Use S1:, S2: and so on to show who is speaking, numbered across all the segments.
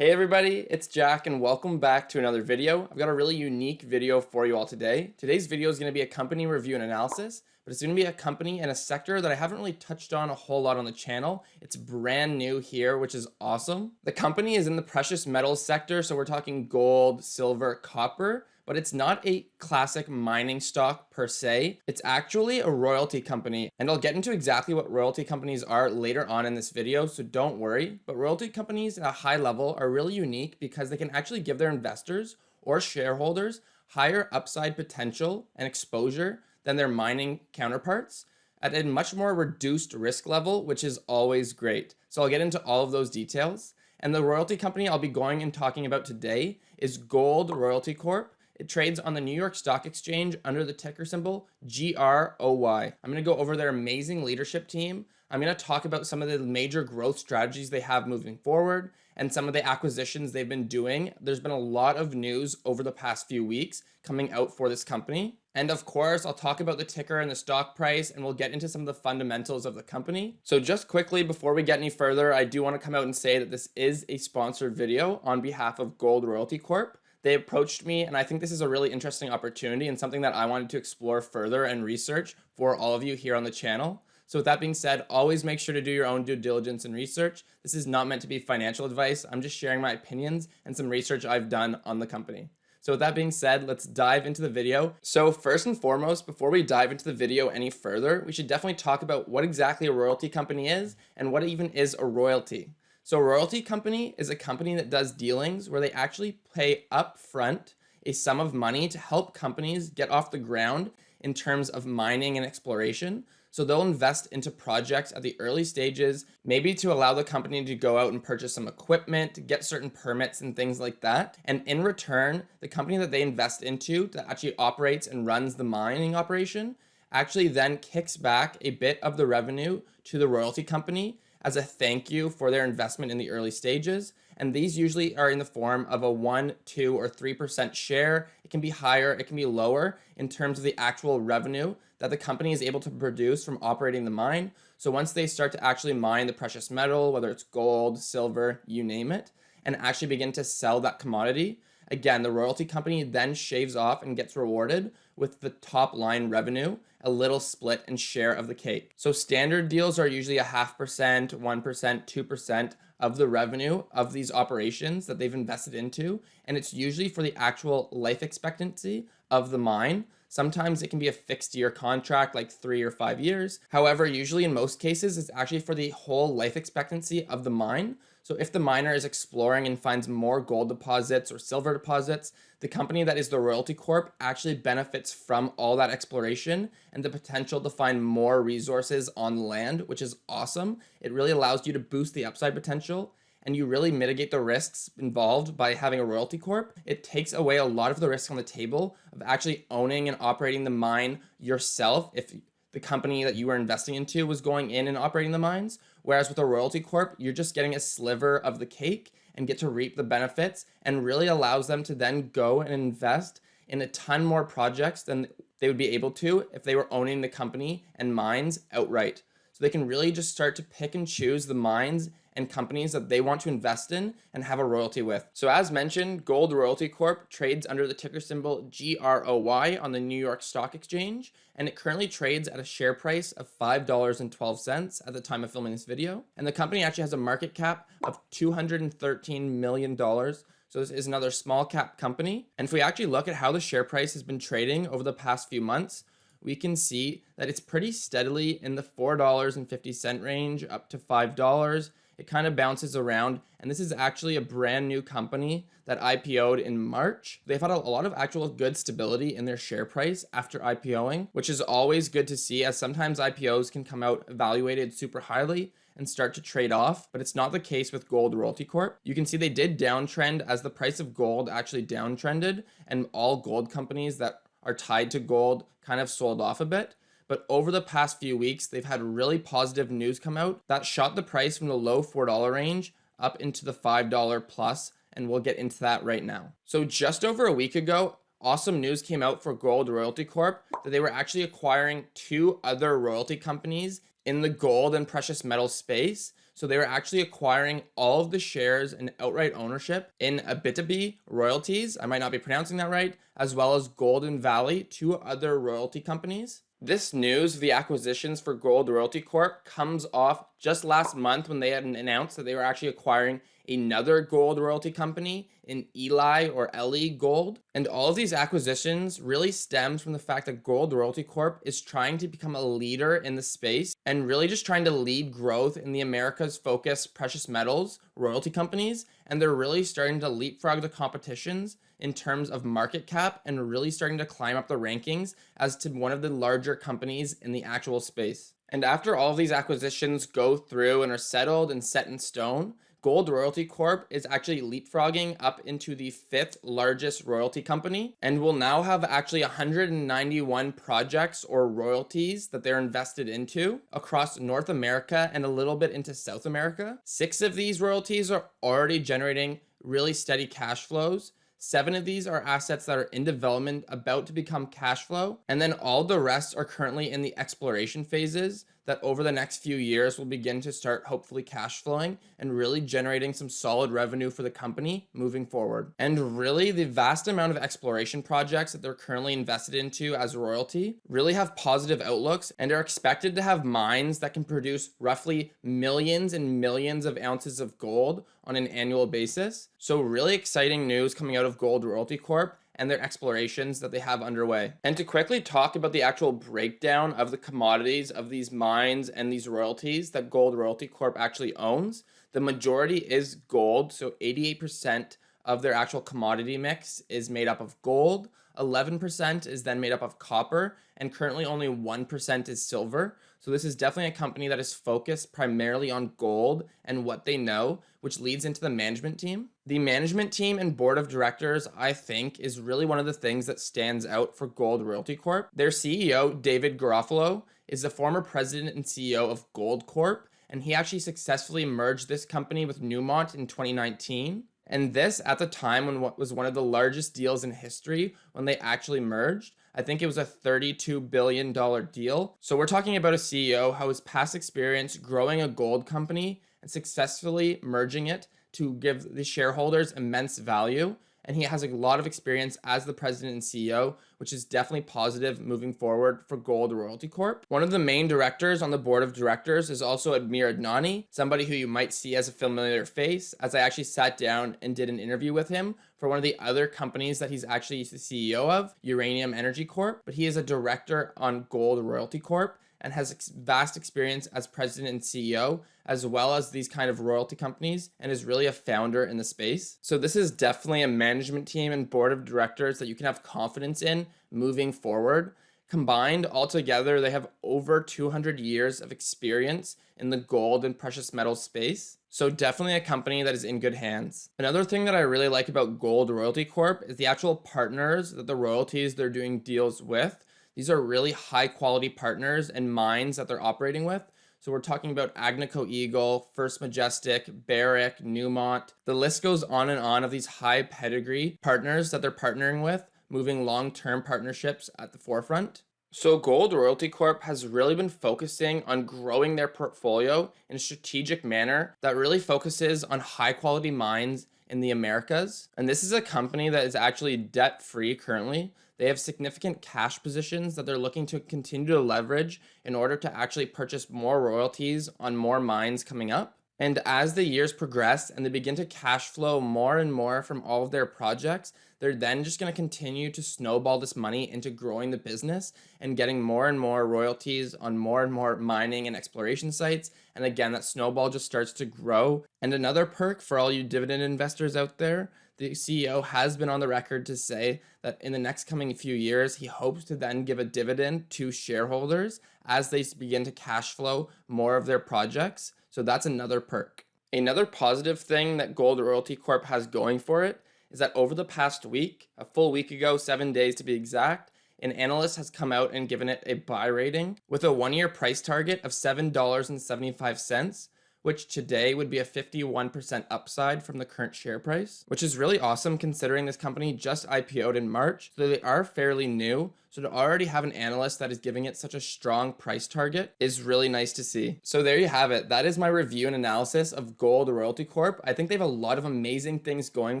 S1: Hey everybody, it's Jack and welcome back to another video. I've got a really unique video for you all today. Today's video is going to be a company review and analysis, but it's going to be a company and a sector that I haven't really touched on a whole lot on the channel. It's brand new here, which is awesome. The company is in the precious metals sector, so we're talking gold, silver, copper, but it's not a classic mining stock per se. It's actually a royalty company, and I'll get into exactly what royalty companies are later on in this video, so don't worry. But royalty companies at a high level are really unique because they can actually give their investors or shareholders higher upside potential and exposure than their mining counterparts at a much more reduced risk level, which is always great. So I'll get into all of those details. And the royalty company I'll be going and talking about today is Gold Royalty Corp. It trades on the New York Stock Exchange under the ticker symbol GROY. I'm going to go over their amazing leadership team. I'm going to talk about some of the major growth strategies they have moving forward and some of the acquisitions they've been doing. There's been a lot of news over the past few weeks coming out for this company. And of course, I'll talk about the ticker and the stock price, and we'll get into some of the fundamentals of the company. So just quickly, before we get any further, I do want to come out and say that this is a sponsored video on behalf of Gold Royalty Corp. They approached me, and I think this is a really interesting opportunity and something that I wanted to explore further and research for all of you here on the channel. So with that being said, always make sure to do your own due diligence and research. This is not meant to be financial advice. I'm just sharing my opinions and some research I've done on the company. So with that being said, let's dive into the video. So first and foremost, before we dive into the video any further, we should definitely talk about what exactly a royalty company is and what even is a royalty. So a royalty company is a company that does dealings where they actually pay upfront a sum of money to help companies get off the ground in terms of mining and exploration. So they'll invest into projects at the early stages, maybe to allow the company to go out and purchase some equipment, to get certain permits and things like that. And in return, the company that they invest into that actually operates and runs the mining operation actually then kicks back a bit of the revenue to the royalty company as a thank you for their investment in the early stages. And these usually are in the form of a 1, 2, or 3% share. It can be higher, it can be lower in terms of the actual revenue that the company is able to produce from operating the mine. So once they start to actually mine the precious metal, whether it's gold, silver, you name it, and actually begin to sell that commodity, again, the royalty company then shaves off and gets rewarded with the top line revenue, a little split and share of the cake. So standard deals are usually a 0.5%, 1%, 2% of the revenue of these operations that they've invested into. And it's usually for the actual life expectancy of the mine. Sometimes it can be a fixed year contract, like 3 or 5 years. However, usually in most cases, it's actually for the whole life expectancy of the mine. So if the miner is exploring and finds more gold deposits or silver deposits, the company that is the royalty corp actually benefits from all that exploration and the potential to find more resources on land, which is awesome. It really allows you to boost the upside potential, and you really mitigate the risks involved by having a royalty corp. It takes away a lot of the risk on the table of actually owning and operating the mine yourself if the company that you were investing into was going in and operating the mines. Whereas with a royalty corp, you're just getting a sliver of the cake and get to reap the benefits, and really allows them to then go and invest in a ton more projects than they would be able to if they were owning the company and mines outright. So they can really just start to pick and choose the mines and companies that they want to invest in and have a royalty with. So as mentioned, Gold Royalty Corp trades under the ticker symbol GROY on the New York Stock Exchange, and it currently trades at a share price of $5.12 at the time of filming this video. And the company actually has a market cap of $213 million. So this is another small cap company. And if we actually look at how the share price has been trading over the past few months, we can see that it's pretty steadily in the $4.50 range up to $5. It kind of bounces around, and this is actually a brand new company that IPO'd in March. They've had a lot of actual good stability in their share price after IPOing, which is always good to see, as sometimes IPOs can come out evaluated super highly and start to trade off, but it's not the case with Gold Royalty Corp. You can see they did downtrend as the price of gold actually downtrended, and all gold companies that are tied to gold kind of sold off a bit. But over the past few weeks, they've had really positive news come out that shot the price from the low $4 range up into the $5 plus, and we'll get into that right now. So just over a week ago, awesome news came out for Gold Royalty Corp that they were actually acquiring 2 other royalty companies in the gold and precious metal space. So they were actually acquiring all of the shares and outright ownership in Abitibi Royalties, I might not be pronouncing that right, as well as Golden Valley, two other royalty companies. This news of the acquisitions for Gold Royalty Corp comes off just last month when they had announced that they were actually acquiring another gold royalty company in Eli or Ellie Gold. And all of these acquisitions really stems from the fact that Gold Royalty Corp is trying to become a leader in the space and really just trying to lead growth in the America's focused precious metals royalty companies. And they're really starting to leapfrog the competitions in terms of market cap and really starting to climb up the rankings as to one of the larger companies in the actual space. And after all of these acquisitions go through and are settled and set in stone, Gold Royalty Corp is actually leapfrogging up into the 5th largest royalty company and will now have actually 191 projects or royalties that they're invested into across North America and a little bit into South America. 6 of these royalties are already generating really steady cash flows. 7 of these are assets that are in development about to become cash flow. And then all the rest are currently in the exploration phases that over the next few years will begin to start hopefully cash flowing and really generating some solid revenue for the company moving forward. And really the vast amount of exploration projects that they're currently invested into as royalty really have positive outlooks and are expected to have mines that can produce roughly millions and millions of ounces of gold on an annual basis. So really exciting news coming out of Gold Royalty Corp and their explorations that they have underway. And to quickly talk about the actual breakdown of the commodities of these mines and these royalties that Gold Royalty Corp actually owns, the majority is gold. So 88% of their actual commodity mix is made up of gold, 11% is then made up of copper, and currently only 1% is silver. So this is definitely a company that is focused primarily on gold and what they know, which leads into the management team. The management team and board of directors, I think, is really one of the things that stands out for Gold Royalty Corp. Their CEO, David Garofalo, is the former president and CEO of Gold Corp, and he actually successfully merged this company with Newmont in 2019. And this at the time when what was one of the largest deals in history when they actually merged. I think it was a $32 billion deal. So we're talking about a CEO who has past experience growing a gold company and successfully merging it to give the shareholders immense value. And he has a lot of experience as the president and CEO, which is definitely positive moving forward for Gold Royalty Corp. One of the main directors on the board of directors is also Amir Adnani, somebody who you might see as a familiar face, as I actually sat down and did an interview with him for one of the other companies that he's actually the CEO of, Uranium Energy Corp. But he is a director on Gold Royalty Corp and has vast experience as president and CEO, as well as these kind of royalty companies, and is really a founder in the space. So this is definitely a management team and board of directors that you can have confidence in moving forward. Combined, altogether, they have over 200 years of experience in the gold and precious metal space. So definitely a company that is in good hands. Another thing that I really like about Gold Royalty Corp is the actual partners that the royalties they're doing deals with. These are really high quality partners and mines that they're operating with. So we're talking about Agnico Eagle, First Majestic, Barrick, Newmont. The list goes on and on of these high pedigree partners that they're partnering with, moving long-term partnerships at the forefront. So Gold Royalty Corp has really been focusing on growing their portfolio in a strategic manner that really focuses on high quality mines in the Americas. And this is a company that is actually debt-free currently. They have significant cash positions that they're looking to continue to leverage in order to actually purchase more royalties on more mines coming up. And as the years progress and they begin to cash flow more and more from all of their projects, they're then just going to continue to snowball this money into growing the business and getting more and more royalties on more and more mining and exploration sites. And again, that snowball just starts to grow. And another perk for all you dividend investors out there, the CEO has been on the record to say that in the next coming few years, he hopes to then give a dividend to shareholders as they begin to cash flow more of their projects. So that's another perk. Another positive thing that Gold Royalty Corp has going for it is that over the past week, a full week ago, 7 days to be exact, an analyst has come out and given it a buy rating with a 1-year price target of $7.75, which today would be a 51% upside from the current share price, which is really awesome considering this company just IPO'd in March, so they are fairly new. So to already have an analyst that is giving it such a strong price target is really nice to see. So there you have it. That is my review and analysis of Gold Royalty Corp. I think they have a lot of amazing things going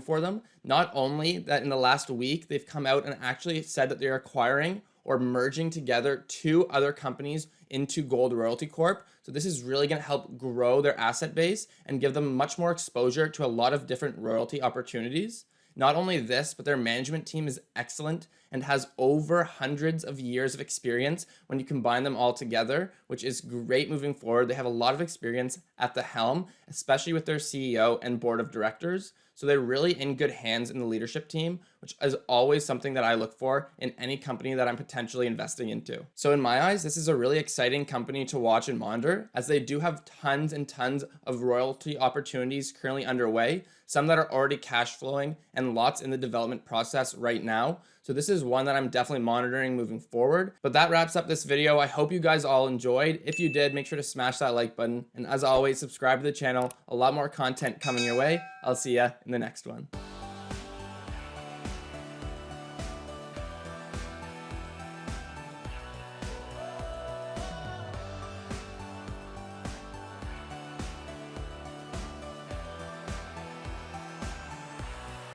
S1: for them. Not only that, in the last week, they've come out and actually said that they're acquiring or merging together 2 other companies into Gold Royalty Corp. So this is really going to help grow their asset base and give them much more exposure to a lot of different royalty opportunities. Not only this, but their management team is excellent and has over hundreds of years of experience when you combine them all together, which is great moving forward. They have a lot of experience at the helm, especially with their CEO and board of directors. So they're really in good hands in the leadership team, which is always something that I look for in any company that I'm potentially investing into. So in my eyes, this is a really exciting company to watch and monitor, as they do have tons and tons of royalty opportunities currently underway, some that are already cash flowing and lots in the development process right now. So this is one that I'm definitely monitoring moving forward. But that wraps up this video. I hope you guys all enjoyed. If you did, make sure to smash that like button. And as always, subscribe to the channel. A lot more content coming your way. I'll see ya in the next one.